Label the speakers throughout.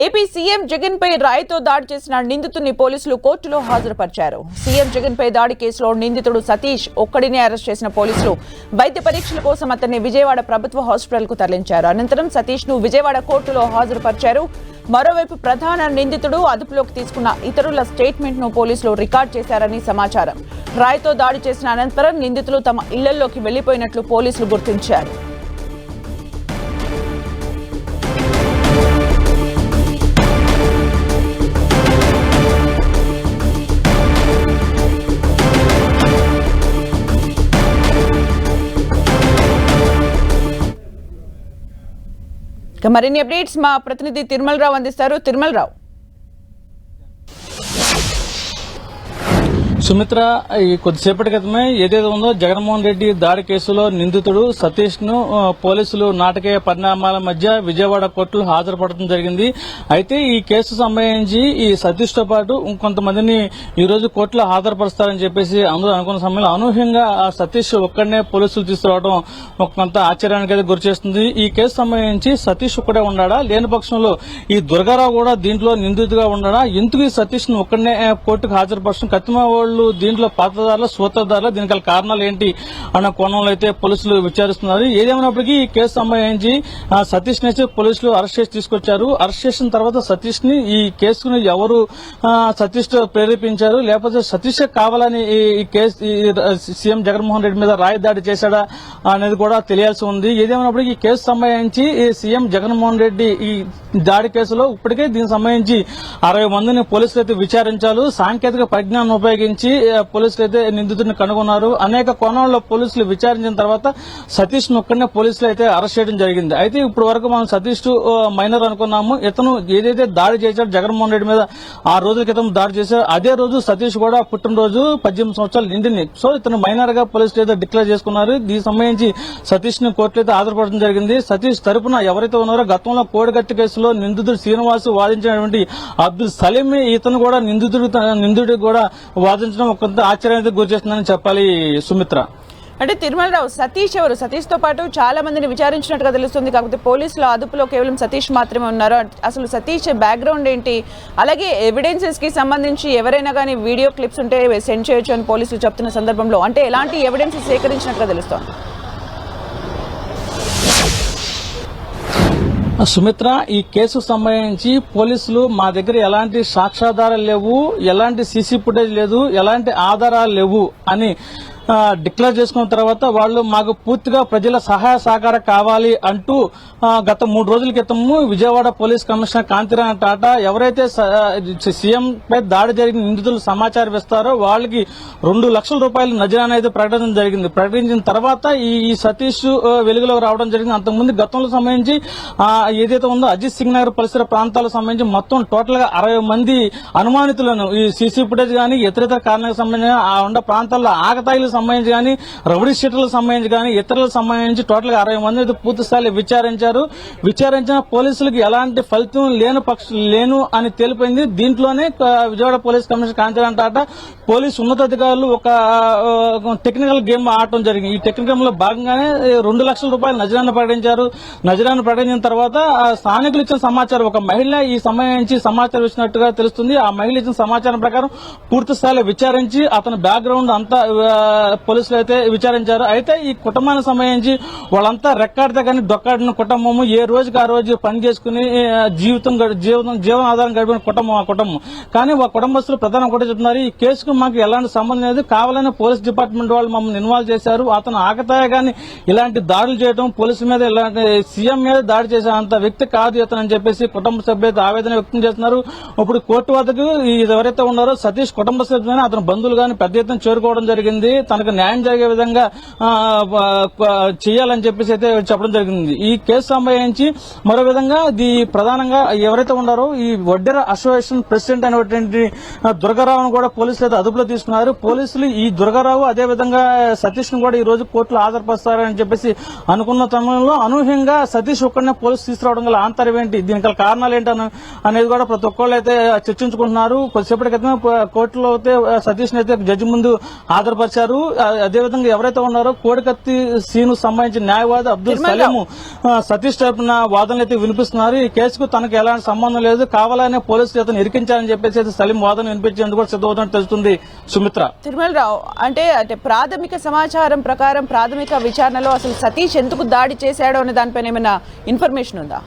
Speaker 1: AP CM Jagan పై రాయితో దాడి చేసిన నిందితుడిని పోలీసులు కోర్టులో హాజరుపరిచారు. సీఎం జగన్ పై దాడి కేసులో నిందితుడు సతీష్ ఒక్కడినే అరెస్ట్ చేసిన పోలీసులు వైద్య పరీక్షల కోసం అతన్ని విజయవాడ ప్రభుత్వ హాస్పిటల్ కు తరలించారు. అనంతరం సతీష్ ను విజయవాడ కోర్టులో హాజరుపరిచారు. మరోవైపు ప్రధాన నిందితుడు అదుపులోకి తీసుకున్న ఇతరుల స్టేట్మెంట్ ను పోలీసులు రికార్డు చేశారని సమాచారం. రాయితో దాడి చేసిన అనంతరం నిందితులు తమ ఇళ్లలోకి వెళ్లిపోయినట్లు పోలీసులు గుర్తించారు. మరిన్ని అప్డేట్స్ మా ప్రతినిధి తిరుమల రావు అందిస్తారు. తిరుమల రావు,
Speaker 2: సుమిత్ర, ఈ కొద్దిసేపటి క్రితమే ఏదైతే ఉందో జగన్మోహన్ రెడ్డి దాడి కేసులో నిందితుడు సతీష్ ను పోలీసులు నాటకీయ పరిణామాల మధ్య విజయవాడ కోర్టులో హాజరుపడటం జరిగింది. అయితే ఈ కేసు సంబంధించి ఈ సతీష్ తో పాటు ఇంకొంతమందిని ఈ రోజు కోర్టులో హాజరుపరుస్తారని చెప్పేసి అందరూ అనుకున్న సమయంలో అనూహ్యంగా ఆ సతీష్ ఒక్కడనే పోలీసులు తీసుకురావడం కొంత ఆశ్చర్యానికి అయితే గురిచేస్తుంది. ఈ కేసు సంబంధించి సతీష్ ఒక్కడే ఉన్నాడా, లేని పక్షంలో ఈ దుర్గారావు కూడా దీంట్లో నిందితుడిగా ఉన్నాడా, ఎందుకు ఈ సతీష్ ను ఒక్కడనే కోర్టుకు హాజరుపరచడం, కత్తిమా వాళ్ళు దీంట్లో పాత్రదారుల సూత్రధారుల దీనికి కారణాలు ఏంటి అన్న కోణంలో అయితే పోలీసులు విచారిస్తున్నారు. ఏదేమైనప్పటికీ ఈ కేసు సంబంధించి సతీష్ ని పోలీసులు అరెస్ట్ చేసి తీసుకొచ్చారు. అరెస్ట్ చేసిన తర్వాత సతీష్ ని ఈ కేసును ఎవరు సతీష్ ప్రేరేపించారు, లేకపోతే సతీష్ కావాలని ఈ కేసు సీఎం జగన్మోహన్ రెడ్డి మీద రాయి దాడి చేశాడా అనేది కూడా తెలియాల్సి ఉంది. ఏదేమైనప్పటికీ ఈ కేసు సంబంధించి సీఎం జగన్మోహన్ రెడ్డి ఈ దాడి కేసులో ఇప్పటికే దీనికి సంబంధించి 60 మందిని పోలీసులు అయితే విచారించారు. సాంకేతిక పరిజ్ఞానం ఉపయోగించి పోలీసులు అయితే నిందితుడిని కనుగొన్నారు. అనేక కోణాల్లో పోలీసులు విచారించిన తర్వాత సతీష్ ను ఒక్కడనే పోలీసులు అయితే అరెస్ట్ చేయడం జరిగింది. అయితే ఇప్పటి వరకు మనం సతీష్ మైనర్ అనుకున్నాము. ఇతను ఏదైతే దాడి చేశాడు జగన్మోహన్ రెడ్డి మీద 6 రోజుల క్రితం దాడి చేశారు, అదే రోజు సతీష్ కూడా పుట్టినరోజు 18 సంవత్సరాలు నిండింది. సో ఇతను మైనర్ గా పోలీసులు అయితే డిక్లేర్ చేసుకున్నారు. దీనికి సంబంధించి సతీష్ ను కోర్టులో అయితే హాజరుపడడం జరిగింది. సతీష్ తరపున ఎవరైతే ఉన్నారో గతంలో కోడిగట్టు కేసులో నిందితుడు శ్రీనివాస్ వాదించినటువంటి అబ్దుల్ సలీం ఇతను కూడా నిందితుడికి కూడా వాదించడం కొంత ఆశ్చర్యానికి గురి చేస్తుందని చెప్పాలి. సుమిత్ర,
Speaker 1: అంటే తిరుమలరావు, సతీష్ ఎవరు? సతీష్ తో పాటు చాలా మందిని విచారించినట్టుగా తెలుస్తుంది. కాకపోతే పోలీసుల అదుపులో కేవలం సతీష్ మాత్రమే ఉన్నారు. అసలు సతీష్ బ్యాక్గ్రౌండ్ ఏంటి, అలాగే ఎవిడెన్సెస్ కి సంబంధించి ఎవరైనా కానీ వీడియో క్లిప్స్ ఉంటే సెండ్ చేయొచ్చు అని పోలీసులు చెప్తున్న సందర్భంలో అంటే ఎలాంటి ఎవిడెన్సెస్ సేకరించినట్టుగా తెలుస్తోంది?
Speaker 2: సుమిత్ర, ఈ కేసుకు సంబంధించి పోలీసులు మా దగ్గర ఎలాంటి సాక్ష్యాధారాలు లేవు, ఎలాంటి సీసీ ఫుటేజ్ లేదు, ఎలాంటి ఆధారాలు లేవు అని డిక్లేర్ చేసుకున్న తర్వాత వాళ్ళు మాకు పూర్తిగా ప్రజల సహాయ సహకారం కావాలి అంటూ గత 3 రోజుల క్రితము విజయవాడ పోలీస్ కమిషనర్ కాంతిరాణ టాటా ఎవరైతే సీఎం పై దాడి జరిగిన నిందితులు సమాచారం ఇస్తారో వాళ్ళకి 2 లక్షల రూపాయలు నజరానా అయితే ప్రకటించడం జరిగింది. ప్రకటించిన తర్వాత ఈ సతీష్ వెలుగులోకి రావడం జరిగింది. అంతకుముందు గతంలో సంబంధించి ఏదైతే ఉందో అజిత్ సింగ్ నగర్ పరిసర ప్రాంతాలకు సంబంధించి మొత్తం టోటల్ గా 60 మంది అనుమానితులను ఈ సీసీ ఫుటేజ్ గానీ ఇతర కారణాలకు సంబంధించిన ఆ ఉన్న ప్రాంతాల్లో ఆకతాయిలకు సంబంధించి కానీ రౌడీ షీటర్లకు సంబంధించి కానీ ఇతరులకు సంబంధించి టోటల్ గా 60 మంది పూర్తి స్థాయిలో విచారించిన పోలీసులకు ఎలాంటి ఫలితం లేను అని తెలిపింది. దీంట్లోనే Vijayawada police commissioner Kanthi Rana Tata police ఉన్నతాధికారులు ఒక టెక్నికల్ గేమ్ ఆడటం జరిగింది. ఈ టెక్నికల్ గేమ్ లో భాగంగానే 2 లక్షల రూపాయలు నజరానా ప్రకటించారు. నజరానా ప్రకటించిన తర్వాత స్థానికులు ఇచ్చిన సమాచారం, ఒక మహిళ ఈ సంబంధించి సమాచారం ఇచ్చినట్టుగా తెలుస్తుంది. ఆ మహిళ ఇచ్చిన సమాచారం ప్రకారం పూర్తి స్థాయిలో విచారించి అతని బ్యాక్గ్రౌండ్ అంతా పోలీసులు అయితే విచారించారు. అయితే ఈ కుటుంబానికి సంబంధించి వాళ్ళంతా రెక్కాడితే కానీ డొక్కాడిన కుటుంబము, ఏ రోజుకి ఆ రోజు పని చేసుకుని జీవనాధారం గడిపిన కుటుంబం ఆ కుటుంబం. కానీ ఆ కుటుంబస్తులు ప్రధానం కూడా చెప్తున్నారు, ఈ కేసుకు మాకు ఎలాంటి సంబంధం లేదు, కావాలని పోలీస్ డిపార్ట్మెంట్ వాళ్ళు మమ్మల్ని ఇన్వాల్వ్ చేశారు. అతను ఆకతాయ కానీ ఇలాంటి దాడులు చేయడం, పోలీసుల మీద ఇలాంటి సీఎం మీద దాడి చేసే అంత వ్యక్తి కాదు ఇతను అని చెప్పేసి కుటుంబ సభ్యులు ఆవేదన వ్యక్తం చేస్తున్నారు. ఇప్పుడు కోర్టు వద్దకు ఎవరైతే ఉన్నారో సతీష్ కుటుంబ సభ్యులు అతని బంధువులు కానీ పెద్ద ఎత్తున చేరుకోవడం జరిగింది. తనకు న్యాయం జరిగే విధంగా చేయాలని చెప్పేసి అయితే చెప్పడం జరిగింది. ఈ కేసు సంబంధించి మరో విధంగా ప్రధానంగా ఎవరైతే ఉన్నారో ఈ వడ్డెర అసోసియేషన్ ప్రెసిడెంట్ అయినటువంటి దుర్గారావును కూడా పోలీసులు అయితే అదుపులో తీసుకున్నారు. పోలీసులు ఈ దుర్గారావు అదేవిధంగా సతీష్ ను కూడా ఈ రోజు కోర్టులో హాజరుపరుస్తారని చెప్పేసి అనుకున్న సమయంలో అనూహ్యంగా సతీష్ ఒక్కడనే పోలీసు తీసుకురావడం గల ఆంతర్యం ఏంటి, దీనికి కారణాలు ఏంటి అనేది కూడా ప్రతి ఒక్కళ్ళు అయితే చర్చించుకుంటున్నారు. కొద్దిసేపటి క్రితం కోర్టులో అయితే సతీష్ అయితే జడ్జి ముందు హాజరుపరిచారు. అదేవిధంగా ఎవరైతే ఉన్నారో కోడికత్తి సీను సంబంధించిన న్యాయవాది అబ్దుల్ సలీం సతీష్ తరపున వాదనలు అయితే వినిపిస్తున్నారు. ఈ కేసుకు తనకు ఎలాంటి సంబంధం లేదు, కావాలనే పోలీసులు అతను ఇరికించారని చెప్పేసి సలీం వాదన వినిపించేందుకు కూడా సిద్ధమవుతున్నట్టు తెలుస్తుంది. సుమిత్ర,
Speaker 1: తిరుమలరావు, అంటే ప్రాథమిక సమాచారం ప్రకారం ప్రాథమిక విచారణలో అసలు సతీష్ ఎందుకు దాడి చేశాడో అనే దానిపైన ఏమైనా ఇన్ఫర్మేషన్ ఉందా?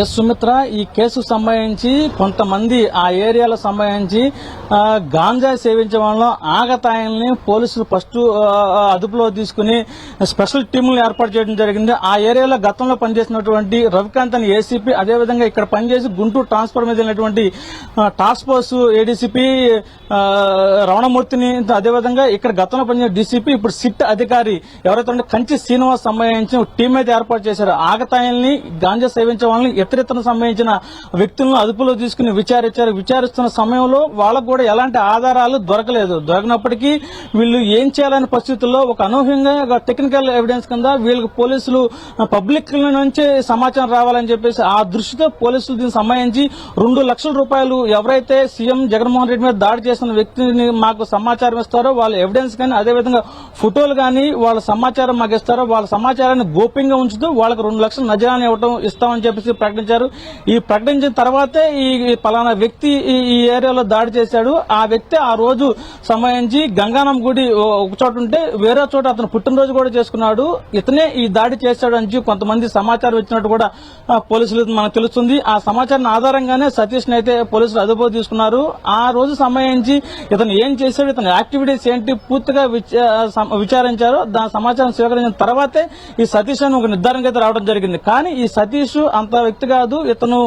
Speaker 2: ఎస్ సుమిత్ర, ఈ కేసు సంబంధించి కొంతమంది ఆ ఏరియాలో సంబంధించి గాంజా సేవించే వాళ్ళలో ఆగతాయల్ని పోలీసులు ఫస్ట్ అదుపులో తీసుకుని స్పెషల్ టీములను ఏర్పాటు చేయడం జరిగింది. ఆ ఏరియాలో గతంలో పనిచేసినటువంటి రవికాంత్ అని ఏసీపీ, అదేవిధంగా ఇక్కడ పనిచేసి గుంటూరు ట్రాన్స్ఫర్ మీద వెళ్ళినటువంటి టాస్క్ ఫోర్స్ ఏడీసీపీ రమణమూర్తిని, అదేవిధంగా ఇక్కడ గతంలో పనిచేసిన డీసీపీ ఇప్పుడు సిట్ అధికారి ఎవరైతే కంచి శ్రీనివాస్ సంబంధించిన టీం అయితే ఏర్పాటు చేశారు. ఆగతాయల్ని, గాంజా సేవించే వాళ్ళని, ఇతరితరకు సంబంధించిన వ్యక్తులను అదుపులో తీసుకుని విచారిస్తున్న సమయంలో వాళ్ళకు కూడా ఎలాంటి ఆధారాలు దొరకనప్పటికీ వీళ్ళు ఏం చేయాలనే పరిస్థితుల్లో ఒక అనూహ్యంగా టెక్నికల్ ఎవిడెన్స్ కింద వీళ్ళకి పోలీసులు పబ్లిక్ నుంచి సమాచారం రావాలని చెప్పేసి ఆ దృష్టితో పోలీసులు దీనికి సంబంధించి 2 లక్షల రూపాయలు ఎవరైతే సీఎం జగన్మోహన్ రెడ్డి మీద దాడి చేసిన వ్యక్తిని మాకు సమాచారం ఇస్తారో వాళ్ళ ఎవిడెన్స్ కానీ అదేవిధంగా ఫోటోలు కానీ వాళ్ళ సమాచారం మాకు ఇస్తారో వాళ్ళ సమాచారాన్ని గోప్యంగా ఉంచుతూ వాళ్ళకి 2 లక్షల నజరాన్ని ఇస్తామని చెప్పేసి ప్రకటించారు. ఈ ప్రకటించిన తర్వాతే ఈ పలానా వ్యక్తి ఈ ఏరియాలో దాడి చేశాడు. ఆ వ్యక్తి ఆ రోజు సంబంధించి గంగానం గుడి ఒక చోట ఉంటే వేరే చోట అతను పుట్టినరోజు కూడా చేసుకున్నాడు. ఇతనే ఈ దాడి చేశాడు అని కొంతమంది సమాచారం ఇచ్చినట్టు కూడా పోలీసులు మనకు తెలుస్తుంది. ఆ సమాచారం ఆధారంగానే సతీష్ ని అయితే పోలీసులు అదుపులో తీసుకున్నారు. ఆ రోజు సంబంధించి ఇతను ఏం చేశాడు, ఇతని యాక్టివిటీస్ ఏంటి పూర్తిగా విచారించారు. దాని సమాచారం స్వీకరించిన తర్వాతే ఈ సతీష్ అని ఒక నిర్ధారణకు అయితే రావడం జరిగింది. కానీ ఈ సతీష్ అంత వ్యక్తి కాదు, ఇతను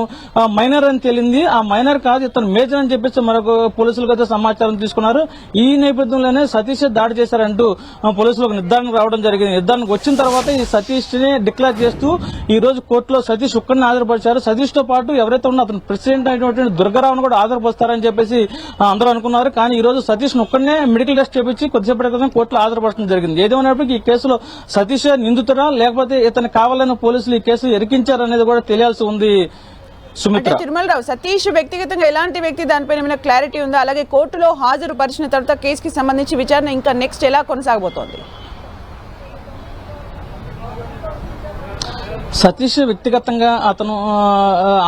Speaker 2: మైనర్ అని తేలింది. ఆ మైనర్ కాదు, ఇతను మేజర్ అని చెప్పేసి మరొక పోలీసులకు అయితే సమాచారం తీసుకున్నారు. ఈ నేపథ్యంలోనే సతీష్ దాడి చేశారంటూ పోలీసులకు నిర్ధారణకు రావడం జరిగింది. నిర్ధారణకు వచ్చిన తర్వాత ఈ సతీష్ ని డిక్లేర్ చేస్తూ ఈ రోజు కోర్టులో సతీష్ ఒక్కడిని హాజరుపరిచారు. సతీష్ తో పాటు ఎవరైతే ఉన్నా అతను ప్రెసిడెంట్ అయినటువంటి దుర్గారావును కూడా హాజరుపరుస్తారని చెప్పేసి అందరూ అనుకున్నారు. కానీ ఈ రోజు సతీష్ ఒక్కడినే మెడికల్ టెస్ట్ చేపించి కొద్దిసేపటి క్రితం కోర్టులో హాజరుపరచడం జరిగింది. ఏదేమైనప్పటికీ ఈ కేసులో సతీష్ నిందితుడా లేకపోతే ఇతను కావాలని పోలీసులు ఈ కేసు ఎరికించారనేది కూడా తెలియాల్సి ఉంది. సుమిత్ర,
Speaker 1: తిరుమలరావు, సతీష్ వ్యక్తిగతంగా ఎలాంటి వ్యక్తి దానిపైన ఏమైనా క్లారిటీ ఉందా? అలాగే కోర్టులో హాజరుపరిచిన తర్వాత కేసుకి సంబంధించి విచారణ ఇంకా నెక్స్ట్ ఎలా కొనసాగబోతోంది?
Speaker 2: సతీష్ వ్యక్తిగతంగా అతను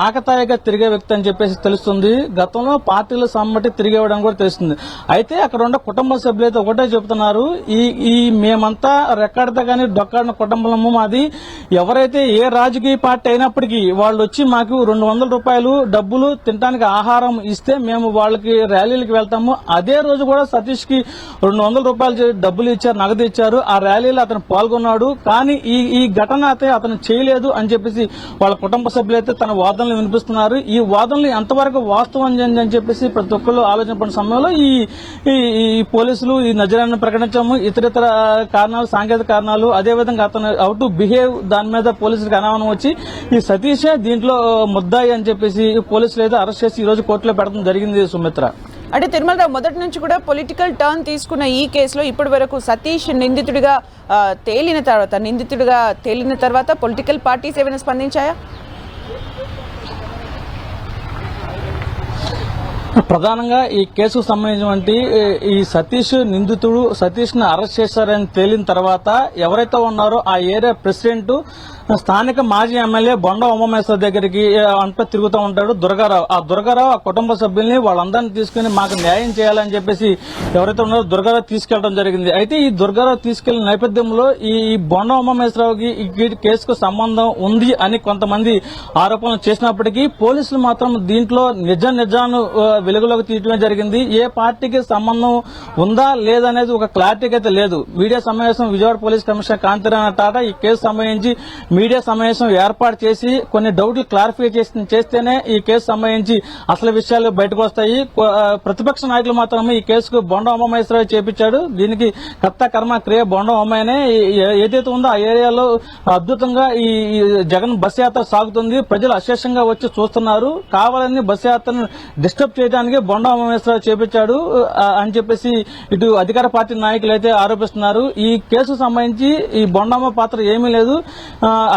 Speaker 2: ఆకతాయిగా తిరిగే వ్యక్తి అని చెప్పేసి తెలుస్తుంది. గతంలో పార్టీల సమ్మటి తిరిగేవడం కూడా తెలుస్తుంది. అయితే అక్కడ ఉన్న కుటుంబ సభ్యులు అయితే ఒకటే చెబుతున్నారు, ఈ మేమంతా రెక్కడితే కానీ డొక్కాడిన కుటుంబము మాది. ఎవరైతే ఏ రాజకీయ పార్టీ అయినప్పటికీ వాళ్ళు వచ్చి మాకు 200 రూపాయలు డబ్బులు తినడానికి ఆహారం ఇస్తే మేము వాళ్ళకి ర్యాలీలకు వెళ్తాము. అదే రోజు కూడా సతీష్ కి 200 రూపాయలు డబ్బులు ఇచ్చారు, నగదు ఇచ్చారు. ఆ ర్యాలీలో అతను పాల్గొన్నాడు. కానీ ఈ ఘటన అయితే అతను చేయలేదు అని చెప్పేసి వాళ్ళ కుటుంబ సభ్యులైతే తన వాదనలు వినిపిస్తున్నారు. ఈ వాదనలు ఎంతవరకు వాస్తవం అని చెప్పేసి ప్రతి ఒక్కళ్ళు ఆలోచన పడిన సమయంలో ఈ పోలీసులు ఈ నజరాన్ని ప్రకటించాము. ఇతరితర కారణాలు, సాంకేతిక కారణాలు, అదేవిధంగా అతను హౌ టు బిహేవ్ దాని మీద పోలీసులకు అనుమానం వచ్చి ఈ సతీష్ దీంట్లో ముద్దాయి అని చెప్పేసి పోలీసులు అయితే అరెస్ట్ చేసి ఈ రోజు కోర్టులో పెట్టడం జరిగింది. సుమిత్ర,
Speaker 1: అంటే తిరుమలరావు, మొదటి నుంచి కూడా పొలిటికల్ టర్న్ తీసుకున్న ఈ కేసులో ఇప్పటి వరకు సతీష్ నిందితుడిగా తేలిన తర్వాత పొలిటికల్ పార్టీస్ ఏమైనా స్పందించాయా?
Speaker 2: ప్రధానంగా ఈ కేసుకు సంబంధించినటువంటి ఈ సతీష్ నిందితుడు సతీష్ ని అరెస్ట్ చేశారని తేలిన తర్వాత ఎవరైతే ఉన్నారో ఆ ఏరియా ప్రెసిడెంట్ స్థానిక మాజీ ఎమ్మెల్యే బొండ ఉమామేశ్వర్ దగ్గరికి అంతా తిరుగుతూ ఉంటాడు దుర్గారావు. ఆ దుర్గారావు ఆ కుటుంబ సభ్యుల్ని వాళ్ళందరినీ తీసుకుని మాకు న్యాయం చేయాలని చెప్పేసి ఎవరైతే ఉన్నారో దుర్గారావు తీసుకెళ్లడం జరిగింది. అయితే ఈ దుర్గారావు తీసుకెళ్లిన నేపథ్యంలో ఈ బొండ ఉమామేశ్వరరావుకి ఈ కేసుకు సంబంధం ఉంది అని కొంతమంది ఆరోపణలు చేసినప్పటికీ పోలీసులు మాత్రం దీంట్లో నిజాన్ని వెలుగులోకి తీయడమే జరిగింది. ఏ పార్టీకి సంబంధం ఉందా లేదనేది ఒక క్లారిటీకి అయితే లేదు. మీడియా సమావేశం విజయవాడ పోలీస్ కమిషనర్ కాంతిరాణ టాటా ఈ కేసు సంబంధించి మీడియా సమావేశం ఏర్పాటు చేసి కొన్ని డౌట్లు క్లారిఫై చేస్తేనే ఈ కేసు సంబంధించి అసలు విషయాలు బయటకు వస్తాయి. ప్రతిపక్ష నాయకులు మాత్రం ఈ కేసుకు బొండ ఉమామేశ్వరరావు చేపించాడు. దీనికి కర్త కర్మ క్రియ బొండ ఉమాయనే. ఏదైతే ఉందో ఆ ఏరియాలో అద్భుతంగా ఈ జగన్ బస్ యాత్ర సాగుతుంది. ప్రజలు అశేషంగా వచ్చి చూస్తున్నారు. కావాలని బస్ యాత్రను డిస్టర్బ్ చేయడానికి బొండ ఉమామేశ్వరరావు చేపించాడు అని చెప్పేసి ఇటు అధికార పార్టీ నాయకులు అయితే ఆరోపిస్తున్నారు. ఈ కేసుకు సంబంధించి ఈ బొండమ్మ పాత్ర ఏమీ లేదు.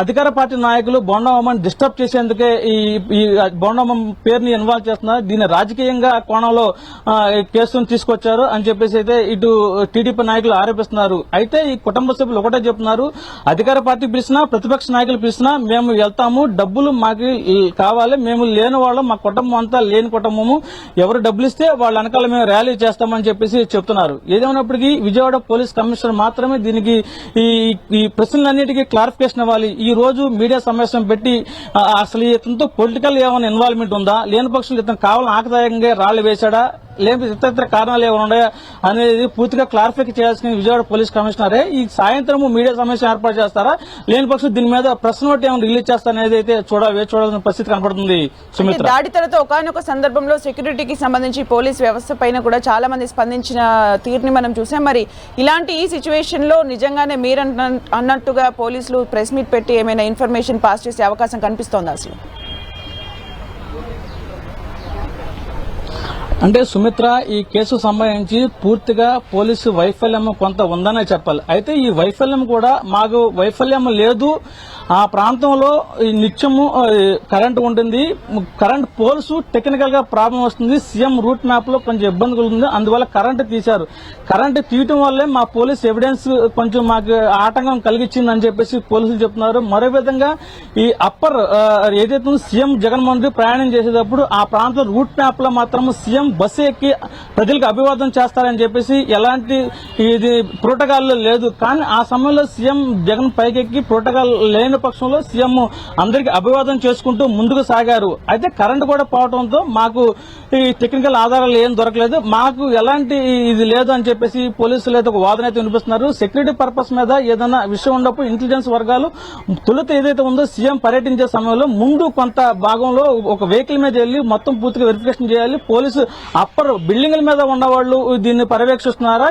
Speaker 2: అధికార పార్టీ నాయకులు బోండమ్మని డిస్టర్బ్ చేసేందుకే ఈ బోండమ్మ పేరుని ఇన్వాల్వ్ చేస్తున్నారు. దీన్ని రాజకీయంగా కోణంలో కేసును తీసుకొచ్చారు అని చెప్పేసి అయితే ఇటు టీడీపీ నాయకులు ఆరోపిస్తున్నారు. అయితే ఈ కుటుంబ సభ్యులు ఒకటే చెప్తున్నారు, అధికార పార్టీ పిలిచినా ప్రతిపక్ష నాయకులు పిలిచినా మేము వెళ్తాము, డబ్బులు మాకు కావాలి, మేము లేని వాళ్ళం, మా కుటుంబం అంతా లేని కుటుంబము, ఎవరు డబ్బులు ఇస్తే వాళ్ళ వెనకాల మేము ర్యాలీ చేస్తామని చెప్పేసి చెప్తున్నారు. ఏదేమైనప్పటికీ విజయవాడ పోలీస్ కమిషనర్ మాత్రమే దీనికి ఈ ప్రశ్నలన్నిటికీ క్లారిఫికేషన్ ఇవ్వాలి. ఈ రోజు మీడియా సమావేశం పెట్టి అసలు ఇతనితో పొలిటికల్ ఏమైనా ఇన్వాల్వ్మెంట్ ఉందా, లేని పక్షులు ఇతను కావాలని ఆకదాయంగా రాళ్లు వేశాడా, లేకపోతే ఇతర కారణాలు ఏమైనా ఉన్నాయా అనేది పూర్తిగా క్లారిఫై చేయాల్సిన విజయవాడ పోలీస్ కమిషనరే ఈ సాయంత్రం మీడియా సమావేశం ఏర్పాటు చేస్తారా, లేని పక్షం దీని మీద ప్రెస్ నోట్ ఏమైనా రిలీజ్ చేస్తారా అనేది అయితే చూడాల్సిన పరిస్థితి కనపడుతుంది. సుమిత్ర,
Speaker 1: దాడి తర్వాత ఒకనొక సందర్భంలో సెక్యూరిటీకి సంబంధించి పోలీస్ వ్యవస్థ పైన కూడా చాలా మంది స్పందించిన తీరుని మనం చూసాం. మరి ఇలాంటి ఈ సిచ్యువేషన్ లో నిజంగానే మీరు అన్నట్టుగా పోలీసులు ప్రెస్ మీట్ పెట్టి ఏమైనా ఇన్ఫర్మేషన్ పాస్ చేసే అవకాశం కనిపిస్తోంది అసలు?
Speaker 2: అంటే సుమిత్ర, ఈ కేసు సంబంధించి పూర్తిగా పోలీసు వైఫల్యం కొంత ఉందనే చెప్పాలి. అయితే ఈ వైఫల్యం కూడా మాకు వైఫల్యం లేదు, ఆ ప్రాంతంలో నిత్యము కరెంట్ ఉంటుంది, కరెంట్ పోల్స్ టెక్నికల్ గా ప్రాబ్లం వస్తుంది, సీఎం రూట్ మ్యాప్ లో కొంచెం ఇబ్బంది ఉంది, అందువల్ల కరెంట్ తీశారు. కరెంట్ తీయటం వల్లే మా పోలీస్ ఎవిడెన్స్ కొంచెం మాకు ఆటంకం కలిగించిందని చెప్పేసి పోలీసులు చెప్తున్నారు. మరో విధంగా ఈ అప్పర్ ఏదైతే సీఎం జగన్మోహన్ రెడ్డి ప్రయాణం చేసేటప్పుడు ఆ ప్రాంతం రూట్ మ్యాప్ లో మాత్రం సీఎం బస్సు ఎక్కి ప్రజలకు అభివాదం చేస్తారని చెప్పేసి ఎలాంటి ఇది ప్రోటోకాల్ లేదు. కానీ ఆ సమయంలో సీఎం జగన్ పైకెక్కి ప్రోటోకాల్ లేని పక్షంలో సీఎం అందరికి అభివాదం చేసుకుంటూ ముందుకు సాగారు. అయితే కరెంట్ కూడా పోవడంతో మాకు ఈ టెక్నికల్ ఆధారాలు ఏం దొరకలేదు, మాకు ఎలాంటి ఇది లేదు అని చెప్పేసి పోలీసులు అయితే ఒక వాదన అయితే వినిపిస్తున్నారు. సెక్యూరిటీ పర్పస్ మీద ఏదైనా విషయం ఉన్నప్పుడు ఇంటెలిజెన్స్ వర్గాలు తొలుత ఏదైతే ఉందో సీఎం పర్యటించే సమయంలో ముందు కొంత భాగంలో ఒక వెహికల్ మీద వెళ్లి మొత్తం పూర్తిగా వెరిఫికేషన్ చేయాలి. పోలీసు అప్పర్ బిల్డింగ్ల మీద ఉన్నవాళ్లు దీన్ని పర్యవేక్షిస్తున్నారా,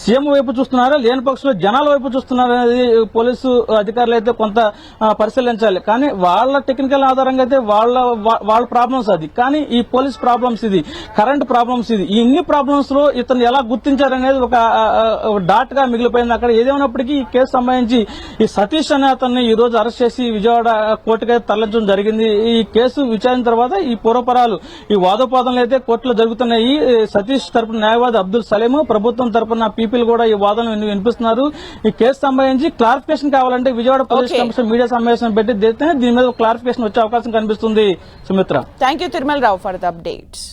Speaker 2: సీఎం వైపు చూస్తున్నారా, లేని పక్షంలో జనాల వైపు చూస్తున్నారా అనేది పోలీసు అధికారులు అయితే కొంత పరిశీలించాలి. కానీ వాళ్ళ టెక్నికల్ ఆధారంగా అయితే వాళ్ళ ప్రాబ్లమ్స్ అది, కానీ ఈ పోలీస్ ప్రాబ్లమ్స్ ఇది, కరెంట్ ప్రాబ్లమ్స్ ఇది. ఈ ఇన్ని ప్రాబ్లమ్స్ లో ఇతను ఎలా గుర్తించారనేది ఒక డాట్ గా మిగిలిపోయింది అక్కడ. ఏదేమైనప్పటికీ ఈ కేసు సంబంధించి ఈ సతీష్ అనే అతన్ని ఈ రోజు అరెస్ట్ చేసి విజయవాడ కోర్టుకి తరలించడం జరిగింది. ఈ కేసు విచారణ తర్వాత ఈ పూర్వపరాలు ఈ వాదోపాదనలు అయితే కోర్టులో జరుగుతున్నాయి. సతీష్ తరపున న్యాయవాది అబ్దుల్ సలీం, ప్రభుత్వం తరపున పీపీలు కూడా ఈ వాదనలు వినిపిస్తున్నారు. ఈ కేసు సంబంధించి క్లారిఫికేషన్ కావాలంటే విజయవాడ పోలీస్ కమిషన్ మీడియా సమావేశం పెట్టి దీని మీద క్లారిఫికేషన్ వచ్చే అవకాశం కనిపిస్తుంది. Sumitra,
Speaker 1: thank you Tirumala Rao for the updates.